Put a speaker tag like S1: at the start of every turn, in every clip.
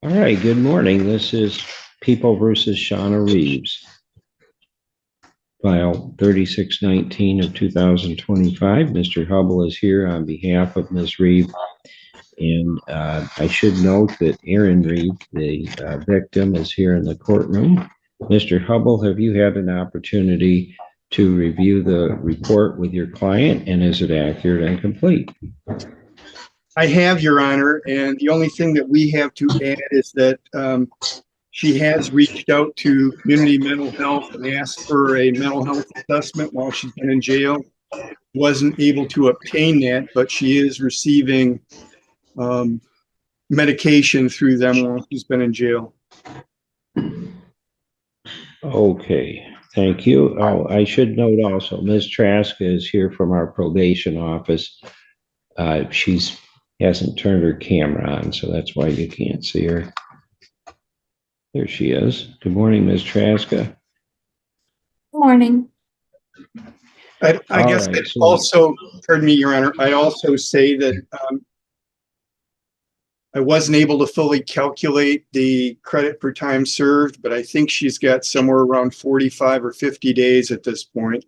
S1: All right, good morning. This is People versus Shauna Reeves, file 3619 of 2025. Mr. Hubble is here on behalf of Ms. Reeves. And I should note that Aaron Reeves, the victim, is here in the courtroom. Mr. Hubble, have you had an opportunity to review the report with your client, and is it accurate and complete?
S2: I have, Your Honor, and the only thing that we have to add is that she has reached out to community mental health and asked for a mental health assessment while she's been in jail. Wasn't able to obtain that, but she is receiving medication through them while she's been in jail.
S1: Okay, thank you. Oh, I should note also, Ms. Trask is here from our probation office. She's hasn't turned her camera on, so that's why you can't see her. There she is. Good morning, Ms. Traska.
S3: Good morning.
S2: I guess
S1: right,
S2: also, pardon me, Your Honor, I'd also say that I wasn't able to fully calculate the credit for time served, but I think she's got somewhere around 45 or 50 days at this point.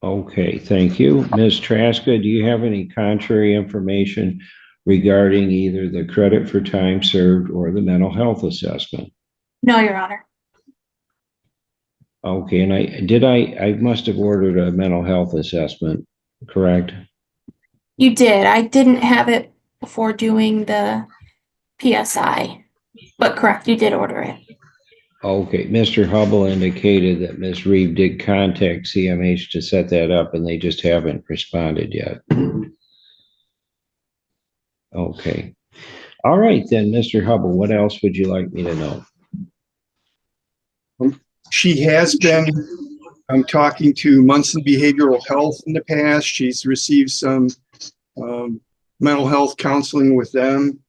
S1: Okay, thank you. Ms. Traska, do you have any contrary information regarding either the credit for time served or the mental health assessment?
S3: No, Your Honor.
S1: Okay, and I must have ordered a mental health assessment, correct?
S3: You did. I didn't have it before doing the PSI, but correct, you did order it.
S1: Okay, Mr. Hubble indicated that Ms. Reeve did contact CMH to set that up, and they just haven't responded yet. Okay. All right, then, Mr. Hubble, what else would you like me to know?
S2: She has been talking to Munson Behavioral Health in the past. She's received some mental health counseling with them.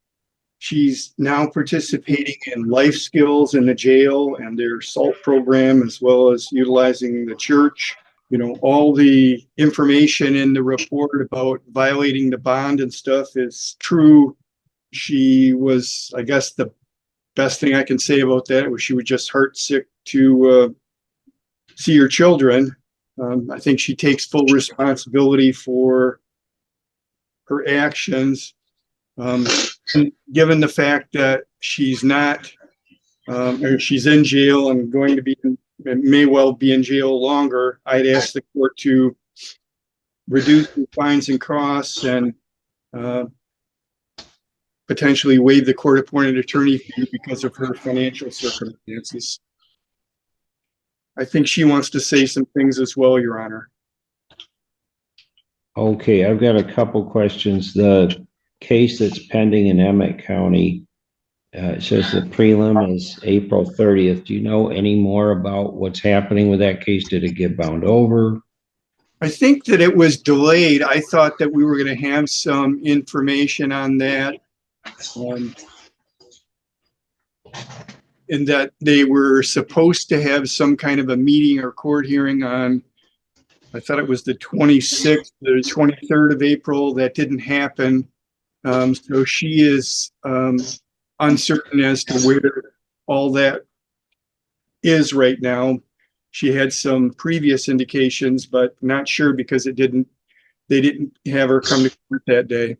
S2: She's now participating in life skills in the jail and their SALT program, as well as utilizing the church. You know, all the information in the report about violating the bond and stuff is true. She was, I guess the best thing I can say about that was she was just heart sick to see her children. I think she takes full responsibility for her actions. Given the fact that she's not, or she's in jail and going to be, may well be in jail longer, I'd ask the court to reduce the fines and costs and potentially waive the court-appointed attorney fee because of her financial circumstances. I think she wants to say some things as well, Your Honor.
S1: Okay, I've got a couple questions. The case that's pending in Emmett County, it says the prelim is April 30th. Do you know any more about what's happening with that case? Did it get bound over?
S2: I think that it was delayed. I thought that we were going to have some information on that. And that they were supposed to have some kind of a meeting or court hearing on, I thought it was the 26th, the 23rd of April. That didn't happen. So she is uncertain as to where all that is right now. She had some previous indications, but not sure because they didn't have her come to court that day.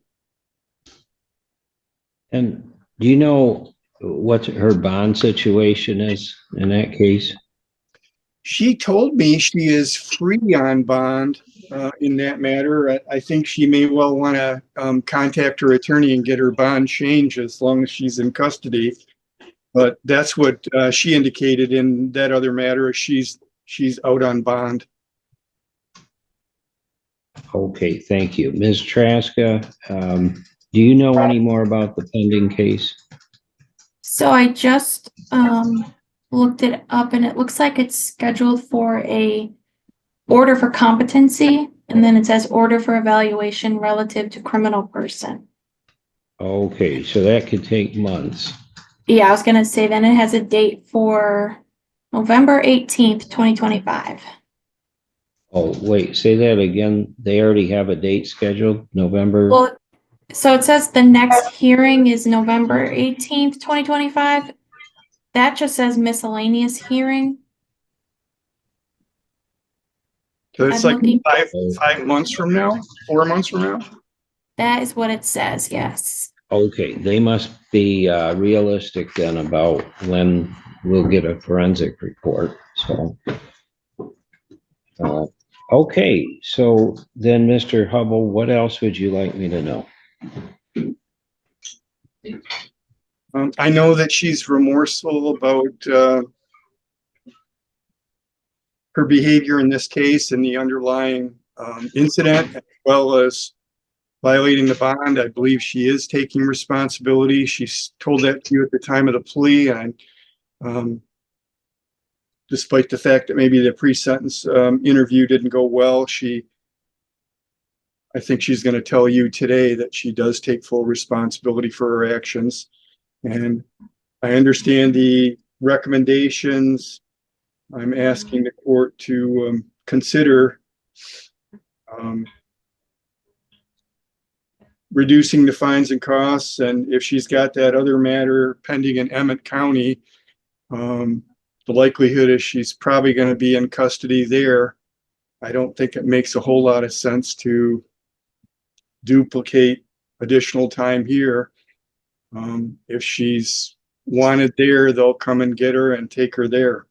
S1: And do you know what her bond situation is in that case?
S2: She told me she is free on bond in that matter. I think she may well want to contact her attorney and get her bond changed as long as she's in custody. But that's what she indicated in that other matter. She's out on bond.
S1: Okay, thank you. Ms. Traska, do you know any more about the pending case?
S3: So I just looked it up and it looks like it's scheduled for a order for competency, and then it says order for evaluation relative to criminal person.
S1: Okay, so that could take months.
S3: Yeah, I was gonna say then it has a date for November 18th, 2025.
S1: Oh, wait, say that again. They already have a date scheduled, November?
S3: Well, So it says the next hearing is November 18th, 2025. That just says miscellaneous hearing.
S2: So it's
S3: I'm
S2: like
S3: looking-
S2: 5 months from now, 4 months from now.
S3: That is what it says, yes.
S1: Okay, they must be realistic then about when we'll get a forensic report, so. Okay, so then, Mr. Hubble, what else would you like me to know?
S2: I know that she's remorseful about her behavior in this case and the underlying incident, as well as violating the bond. I believe she is taking responsibility. She's told that to you at the time of the plea, and despite the fact that maybe the pre-sentence interview didn't go well, I think she's going to tell you today that she does take full responsibility for her actions. And I understand the recommendations. I'm asking the court to consider reducing the fines and costs. And if she's got that other matter pending in Emmett County, the likelihood is she's probably going to be in custody there. I don't think it makes a whole lot of sense to duplicate additional time here. If she's wanted there, they'll come and get her and take her there.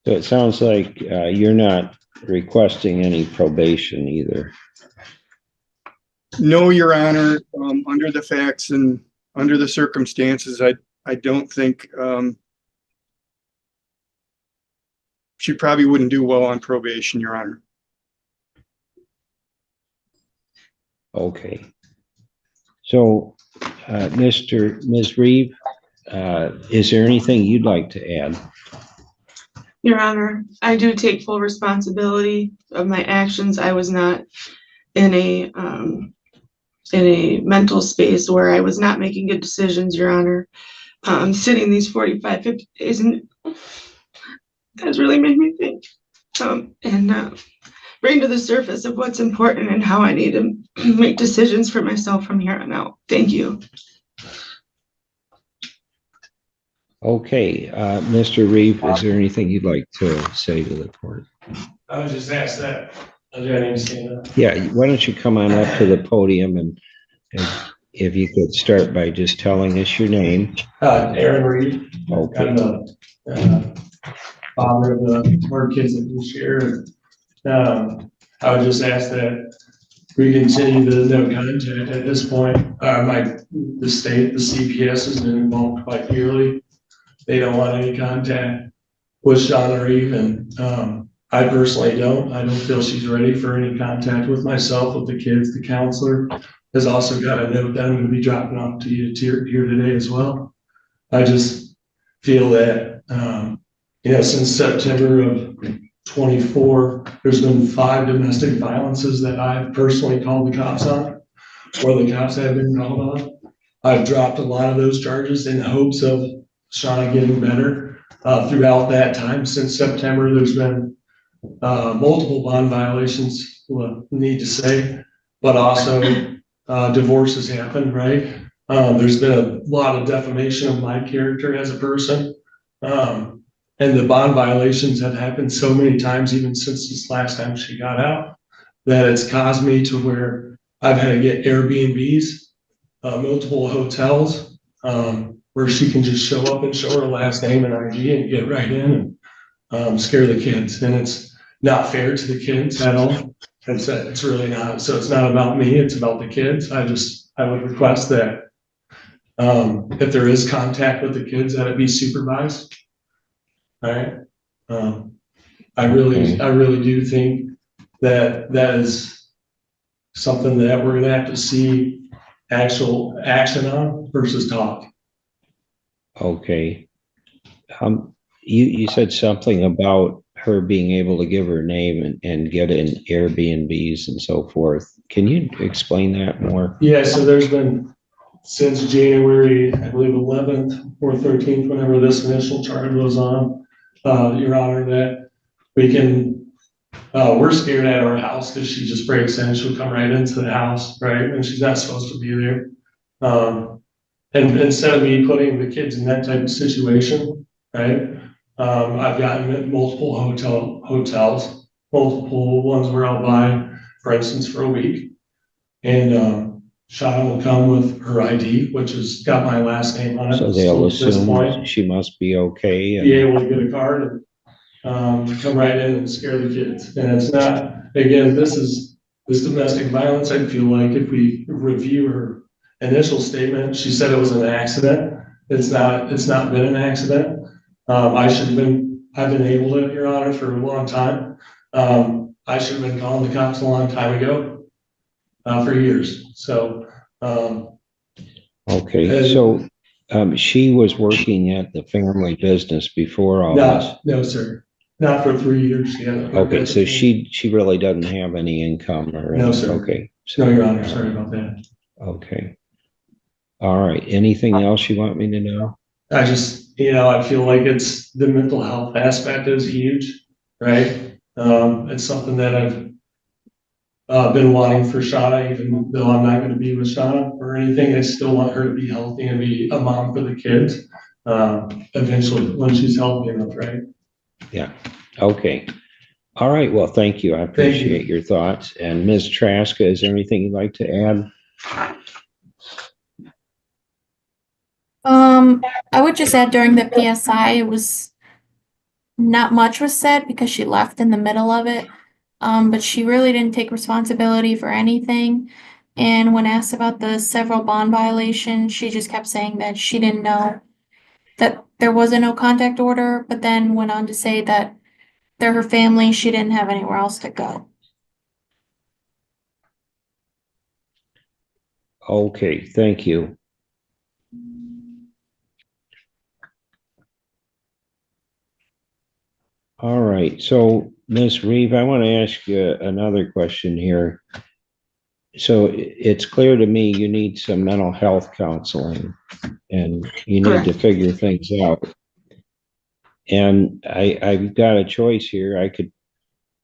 S1: So it sounds like you're not requesting any probation either.
S2: No, Your Honor, under the facts and under the circumstances, I don't think she probably wouldn't do well on probation, Your Honor.
S1: Okay. So, Ms. Reeve, is there anything you'd like to add?
S4: Your Honor, I do take full responsibility of my actions. I was not in a mental space where I was not making good decisions, Your Honor. Sitting these 45, 50 days, and that's really made me think and bring to the surface of what's important and how I need to make decisions for myself from here on out. Thank you.
S1: Okay, Mr. Reeve, is there anything you'd like to say to the court?
S5: I was just asked that. I didn't say that.
S1: Yeah, why don't you come on up to the podium and if you could start by just telling us your name.
S5: Aaron Reed.
S1: Okay.
S5: I'm the father of the 4 kids that we share. I would just ask that we continue the no contact at this point. The state, the CPS has been involved quite yearly. They don't want any contact with Shauna Reeve, and I personally don't. I don't feel she's ready for any contact with myself, with the kids. The counselor has also got a note that I'm going to be dropping off to you here today as well. I just feel that, since September of 24, there's been 5 domestic violences that I've personally called the cops on, or the cops have been called on. I've dropped a lot of those charges in the hopes of Shauna getting better. Throughout that time, since September, there's been multiple bond violations, need to say, but also divorces happened, right? There's been a lot of defamation of my character as a person. And the bond violations have happened so many times, even since this last time she got out, that it's caused me to where I've had to get Airbnbs, multiple hotels, where she can just show up and show her last name and ID and get right in and scare the kids. And it's not fair to the kids at all. It's really not. So it's not about me, it's about the kids. I would request that if there is contact with the kids, that it be supervised. All right. I really do think that is something that we're gonna have to see actual action on versus talk.
S1: Okay. You said something about her being able to give her name and get in Airbnbs and so forth. Can you explain that more?
S5: Yeah, so there's been since January, I believe 11th or 13th, whenever this initial charge was on, Your Honor, that we can we're scared at our house because she just breaks in, she'll come right into the house, right, and she's not supposed to be there. And instead of me putting the kids in that type of situation, right, I've gotten multiple hotels, multiple ones where I'll buy, for instance, for a week. And Shauna will come with her ID, which has got my last name on it.
S1: So
S5: still
S1: they'll
S5: at this
S1: assume
S5: point.
S1: she must be okay.
S5: Be
S1: And
S5: able to get a card and come right in and scare the kids. And it's not, again, this domestic violence, I feel like if we review her initial statement, she said it was an accident. It's not been an accident. I've been able to, Your Honor, for a long time. I should have been calling the cops a long time ago, for years. So,
S1: okay, so she was working at the family business before all this.
S5: no, sir, not for 3 years. Yeah.
S1: Okay, so she really doesn't have any income or
S5: No,
S1: anything.
S5: sir.
S1: Okay. So,
S5: No, Your Honor, sorry about that.
S1: okay. All right. Anything else you want me to know?
S5: I just, I feel like it's the mental health aspect is huge, right? It's something that I've been wanting for Shauna, even though I'm not gonna be with Shauna or anything, I still want her to be healthy and be a mom for the kids. Eventually, when she's healthy enough, right?
S1: Yeah. Okay. All right. Well, thank you. I appreciate your thoughts. And Ms. Traska, is there anything you'd like to add?
S3: I would just add during the PSI, it was not much was said because she left in the middle of it. But she really didn't take responsibility for anything. And when asked about the several bond violations, she just kept saying that she didn't know that there was a no contact order, but then went on to say that they're her family, she didn't have anywhere else to go.
S1: Okay. Thank you. All right. So, Ms. Reeve, I want to ask you another question here. So it's clear to me you need some mental health counseling and you need to
S4: Correct.
S1: figure things out. And I've got a choice here. I could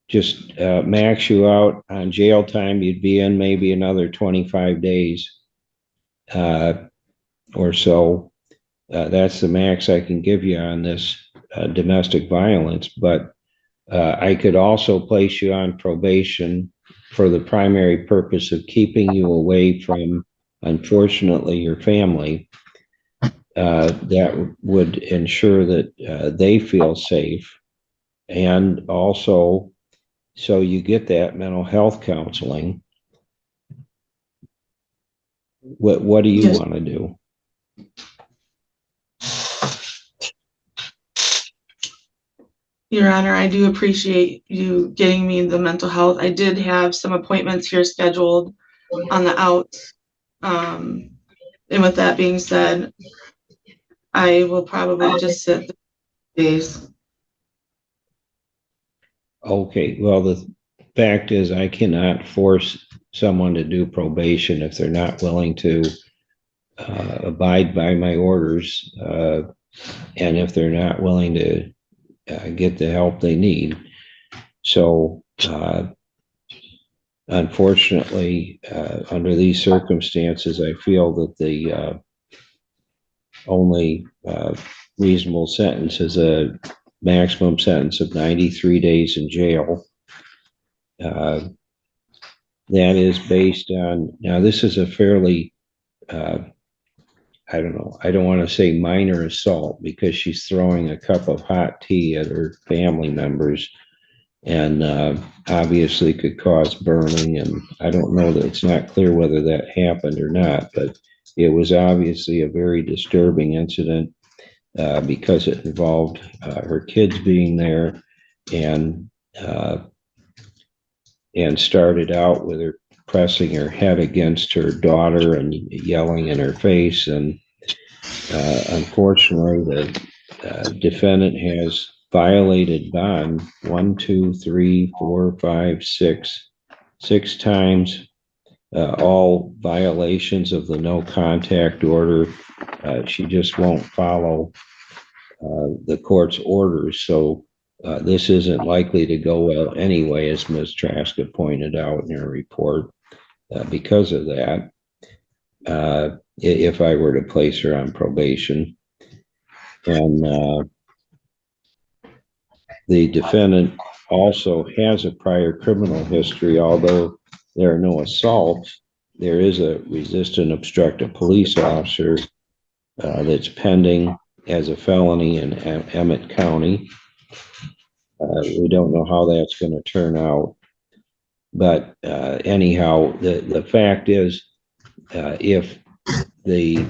S1: just max you out on jail time. You'd be in maybe another 25 days or so. That's the max I can give you on this domestic violence. But I could also place you on probation for the primary purpose of keeping you away from, unfortunately, your family. That would ensure that they feel safe, and also so you get that mental health counseling. What do you
S4: Yes.
S1: want to do?
S4: Your Honor, I do appreciate you getting me the mental health. I did have some appointments here scheduled on the outs. And with that being said, I will probably just sit the days.
S1: Okay, well, the fact is I cannot force someone to do probation if they're not willing to abide by my orders, and if they're not willing to get the help they need. So, unfortunately, under these circumstances, I feel that the only reasonable sentence is a maximum sentence of 93 days in jail. That is based on, now this is a fairly, I don't know, I don't want to say minor assault because she's throwing a cup of hot tea at her family members, and obviously could cause burning. And I don't know, that it's not clear whether that happened or not, but it was obviously a very disturbing incident because it involved her kids being there, and started out with her pressing her head against her daughter and yelling in her face. And unfortunately, the defendant has violated bond 6 times, all violations of the no contact order. She just won't follow the court's orders. So this isn't likely to go well anyway, as Ms. Traska pointed out in her report. Because of that, if I were to place her on probation, and the defendant also has a prior criminal history, although there are no assaults, there is a resistant obstructive police officer that's pending as a felony in Emmett County. We don't know how that's going to turn out. But anyhow, the fact is, if the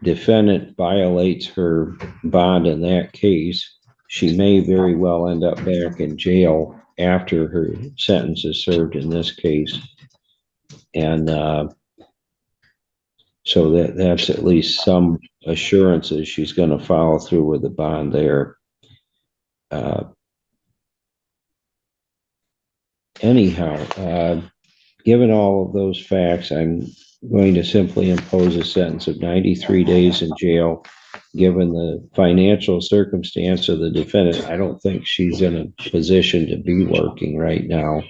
S1: defendant violates her bond in that case, she may very well end up back in jail after her sentence is served in this case. And so that's at least some assurances she's going to follow through with the bond there. Anyhow, given all of those facts, I'm going to simply impose a sentence of 93 days in jail. Given the financial circumstance of the defendant, I don't think she's in a position to be working right now.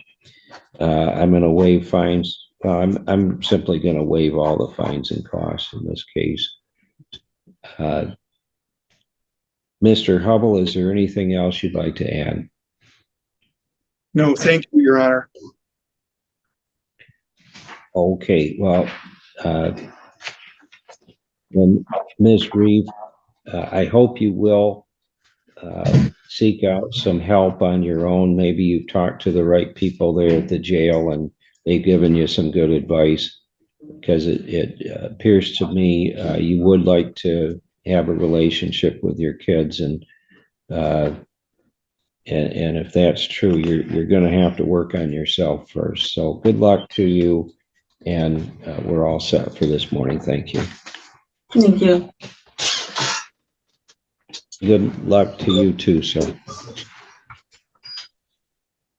S1: I'm going to waive fines. I'm simply going to waive all the fines and costs in this case. Mr. Hubble, is there anything else you'd like to add?
S2: No, thank you, Your Honor.
S1: Okay, well, then Ms. Reeve, I hope you will seek out some help on your own. Maybe you talked to the right people there at the jail and they've given you some good advice, because it appears to me you would like to have a relationship with your kids, and if that's true, you're going to have to work on yourself first. So good luck to you, and we're all set for this morning. Thank you.
S4: Thank you.
S1: Good luck to you too, sir.